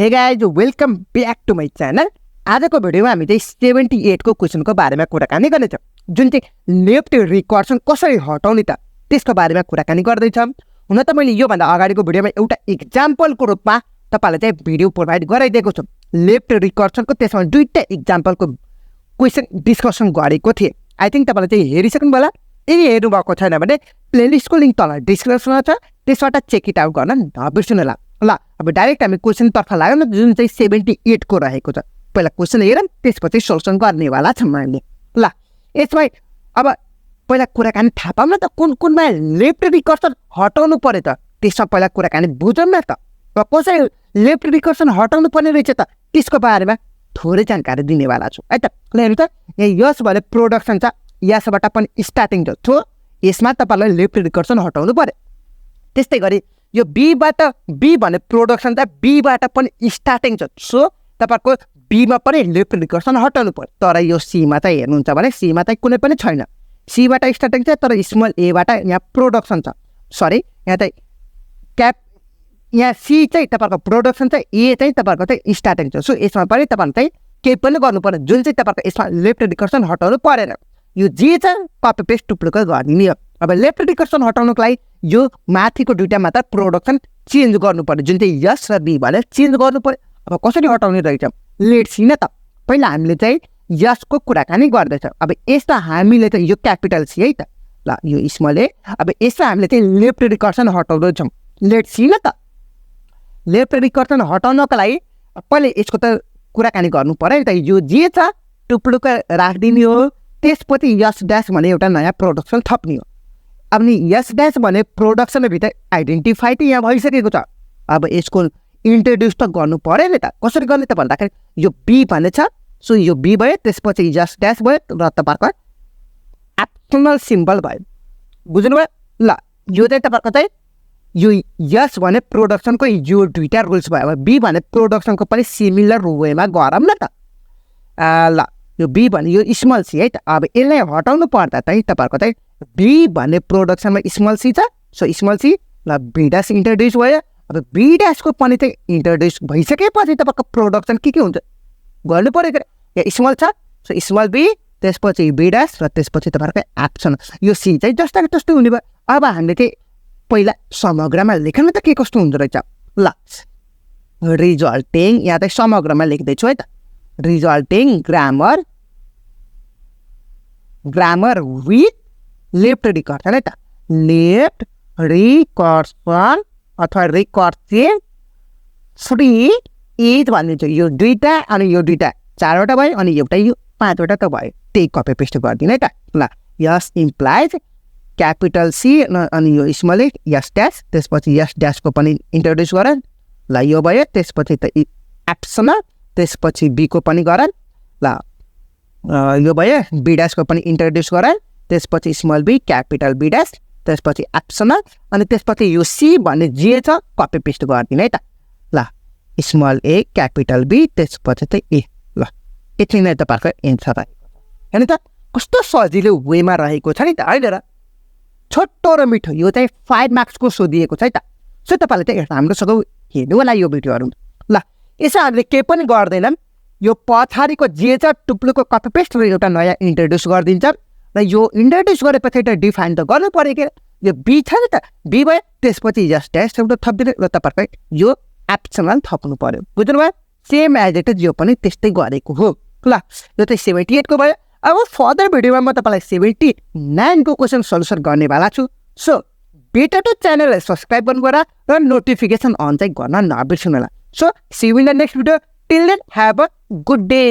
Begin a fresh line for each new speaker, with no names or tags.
हे guys welcome back to my channel. आजको भिडियोमा हामी चाहिँ 78 को क्वेसनको बारेमा कुराकानी गर्नेछौँ, जुन चाहिँ लेफ्ट रिकर्सन कसरी हटाउने त त्यसको बारेमा कुराकानी गर्दैछौँ। हुन त मैले योभन्दा अगाडिको भिडियोमा एउटा इक्जाम्पलको रूपमा तपाईँलाई चाहिँ भिडियो प्रोभाइड गराइदिएको छु लेफ्ट रिकर्सनको। त्यसमा दुईटा इक्जाम्पलको क्वेसन डिस्कसन गरेको थिएँ। आई थिङ्क तपाईँले चाहिँ हेरिसक्नु होला। यदि हेर्नुभएको छैन भने प्लेलिस्टको लिङ्क तल डिस्क्रिप्सनमा छ, त्यसबाट चेक इट आउट गर्न नबिर्सनु होला। ल अब डाइरेक्ट हामी क्वेसनतर्फ लाग्यौँ न, जुन चाहिँ 78 को रहेको छ। पहिला क्वेसन हेरौँ, त्यसपछि सोल्युसन गर्नेवाला छौँ मैले। ल यसमा अब पहिला कुराकानी थाहा पाऊँ न त कुन कुनमा लेफ्ट रिकर्सन हटाउनु पर्यो त, त्यसमा पहिला कुराकानी बुझौँ न त। र कसरी लेफ्ट रिकर्सन हटाउनु पर्ने रहेछ त त्यसको बारेमा थोरै जानकारी दिनेवाला छु है त। ल हेर्नु त, यहाँ यस भने प्रोडक्सन छ, यसबाट पनि स्टार्टिङ छ, सो यसमा तपाईँलाई लेफ्ट रिकर्सन हटाउनु पर्यो। त्यस्तै गरी यो बीबाट बी भने प्रोडक्सन त बीबाट पनि स्टार्टिङ छ, सो तपाईँको बीमा पनि लेफ्ट रिकर्सन हटाउनु पर्यो। तर यो सीमा चाहिँ हेर्नुहुन्छ भने सीमा चाहिँ कुनै पनि छैन। सीबाट स्टार्टिङ छ तर स्मल एबाट यहाँ प्रोडक्सन छ, सरी यहाँ चाहिँ क्याप यहाँ सी चाहिँ तपाईँको प्रोडक्सन छ, ए चाहिँ तपाईँको चाहिँ स्टार्टिङ छ। सो यसमा पनि तपाईँले चाहिँ केही पनि गर्नु पर्यो, जुन चाहिँ तपाईँको यसमा लेफ्ट रिकर्सन हटाउनु परेन। यो जे छ कपी पेस्ट टुप्लुक गरिदिने हो। अब लेफ्ट रिकर्सन हटाउनुको लागि यो माथिको दुईवटा मात्र प्रोडक्सन चेन्ज गर्नु पर्यो, जुन चाहिँ यस र बी भनेर चेन्ज गर्नु पर्यो। अब कसरी हटाउने रहेछ लेट्स सी न त। पहिला हामीले चाहिँ यसको कुराकानी गर्दैछौँ। अब यसमा हामीले चाहिँ यो क्यापिटल सी है त, ल यो स्मल ए। अब यसमा हामीले चाहिँ लेफ्ट रिकर्सन हटाउँदैछौँ। लेट्स सी न त। लेफ्ट रिकर्सन हटाउनको लागि पहिला यसको त कुराकानी गर्नु पर्यो नि त। यो जे छ टुप्लुक राखिदिने हो, त्यसपछि यस ड्यास भने एउटा नयाँ प्रोडक्सन थप्ने हो। अब नि यस ड्यास भने प्रोडक्सनभित्र आइडेन्टिफाई त यहाँ भइसकेको छ। अब यसको इन्ट्रोड्युस त गर्नु पऱ्यो नि त। कसरी गर्ने त भन्दाखेरि यो बी भन्ने छ, सो यो बी भयो, त्यसपछि यस ड्यास भयो र तपाईँको एप्सनल सिम्बल भयो। बुझ्नुभयो? ल यो चाहिँ तपाईँको चाहिँ यो यस भने प्रोडक्सनको यो दुईवटा रुल्स भयो। अब बी भने प्रोडक्सनको पनि सिमिलर वेमा गरौँ न त। ल यो बी भने यो स्मल सी है त। अब यसलाई हटाउनु पर्दा चाहिँ तपाईँहरूको चाहिँ बी भन्ने प्रोडक्सनमा स्मल सी छ, सो स्मल सी ल बी ड्यास इन्ट्रोड्युस भयो। अब बी ड्यासको पनि चाहिँ इन्ट्रोड्युस भइसकेपछि तपाईँको प्रोडक्सन के हुन्छ गर्नु पऱ्यो क्या। यहाँ स्मल छ, सो स्मल बी, त्यसपछि बी ड्यास र त्यसपछि तपाईँहरूको एप्सन। यो सी चाहिँ जस्ताको जस्तो हुने भयो। अब हामीले चाहिँ पहिला समग्रमा लेखौँ न त के कस्तो हुँदो रहेछ। ल रिजल्टिङ, यहाँ चाहिँ समग्रमा लेख्दैछु है त। Resulting grammar with left recursion है त। लेफ्ट रिकर्सन अथवा रिकर्सिभ फ्री इज भनिदिन्छु। यो दुईवटा अनि यो दुईवटा चारवटा भयो अनि एउटा यो पाँचवटा त भयो। त्यही कपी पेस्ट गरिदिनु है त। ल यस इम्प्लाइज क्यापिटल सी अनि यो स्मल यस ड्यास, त्यसपछि यस ड्यासको पनि इन्ट्रोड्युस गर। ल यो भयो, त्यसपछि त एप्सनल, त्यसपछि बीको पनि गर। ल यो भयो, बी ड्यासको पनि इन्ट्रोड्युस गर, त्यसपछि small b capital b dash, त्यसपछि एप्सनल, अनि त्यसपछि यो सी भन्ने जे छ कपी पेस्ट गरिदिनु है त। ल स्मल ए क्यापिटल बी, त्यसपछि चाहिँ ए। ल यति नै तपाईँहरूको एन्सर रहेको छ। हेर्नु त कस्तो सजिलो वेमा रहेको छ नि त, होइन र? छोटो र मिठो। यो चाहिँ 5 मार्क्सको सोधिएको छ है त। सो तपाईँले चाहिँ राम्रोसँग हेर्नु होला यो भिडियोहरू। ल यसो हामीले केही पनि गर्दैनौँ। यो पछाडिको जे छ टुप्लुको कपी पेस्ट र एउटा नयाँ इन्ट्रोड्युस गरिदिन्छ र यो इन्ट्रोड्युस गरेपछि एउटा डिफाइन त गर्नु पऱ्यो क्या। यो बी छ नि त, बी भयो, त्यसपछि यस ड्यास एउटा थपिदिनु र तपाईँको यो एप्सनल थप्नु पऱ्यो। बुझ्नुभयो? सेम एज इट इज यो पनि त्यस्तै गरेको हो। ल यो चाहिँ 78 को भयो। अब फर्दर भिडियोमा म तपाईँलाई 79 को क्वेसन सल्युसन गर्नेवाला छु। सो बेटर टु च्यानललाई सब्सक्राइब गर्नु होला र नोटिफिकेसन अन चाहिँ गर्न नबिर्सनु होला। So see you in the next video. Till then have a good day.